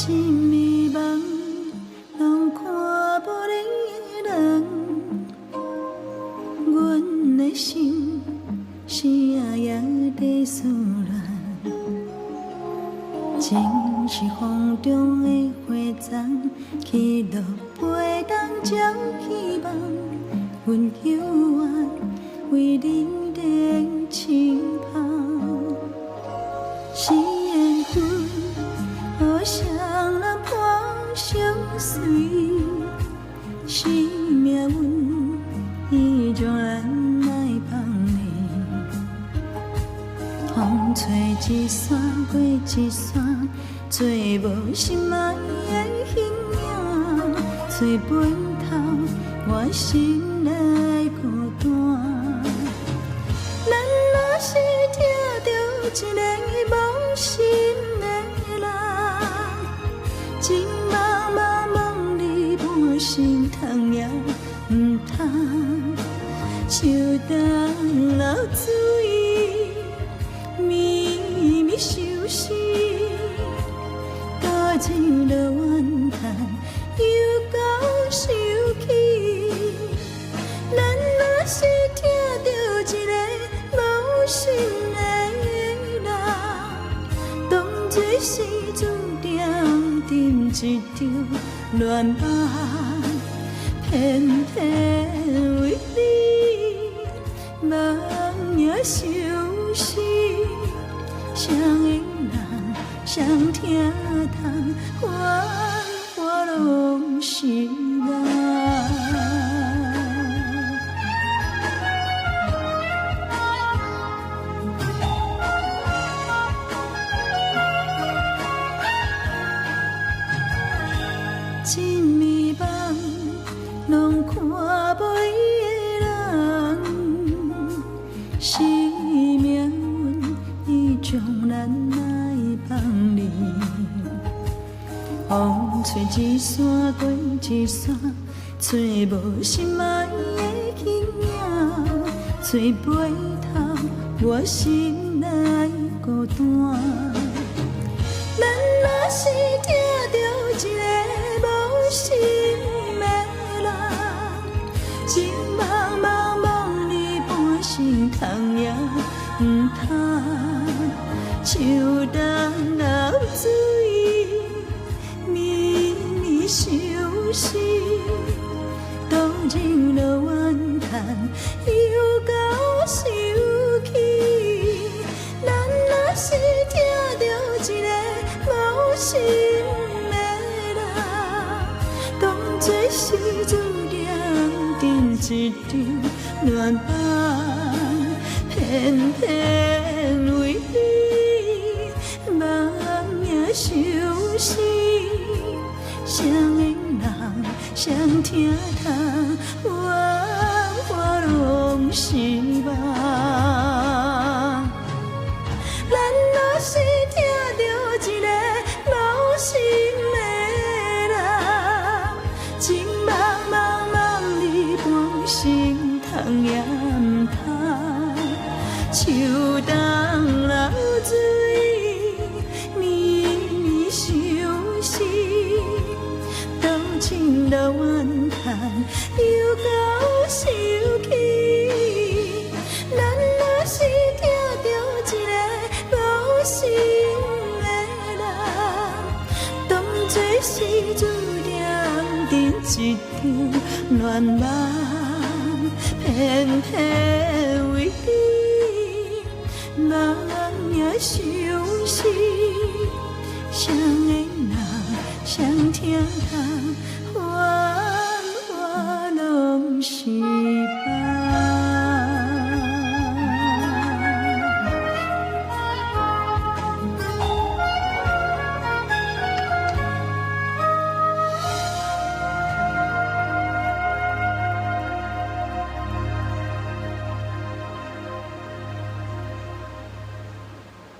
一暝梦，拢看无你的人，阮的心是夜夜在思恋，情是风中的花丛，起落袂当照希望，阮犹原为你热情香，是缘分，互相人伴相随，是命运，伊将咱来放离。风吹一线过一线，做无心爱的形影，做回头，我心内孤单。咱若是听到一个无心的人，情茫茫梦里半心痛也唔通，就当流水绵绵相思，多情落怨叹，又到生气。咱若是听到一个无心的人，当作是注定沉一场乱梦，偏偏为你梦也相思。谁的人，谁听痛，我拢是梦。一暝梦，拢看无伊的人，是命运，伊将咱来放离。风吹一线过一线，找无心爱的形影，做回头，我心内孤单。咱若是听到一个无心的人，情茫茫梦里半心痛也唔通，就当流水绵绵相思，多情落怨叹，又到生气。咱若是听到一个无心的人，当作是注定沉一场乱梦，偏偏为你梦也相思。谁的人，谁听痛，我拢是梦。咱若是听到一个无心的人，情茫茫梦里半心痛也唔通，就当流水绵绵相思，多情落怨叹，又到生气。咱若是听到一个无心的人，当作是注定沉一场乱梦，偏偏为你梦也相思。谁的人，谁听痛，我拢是。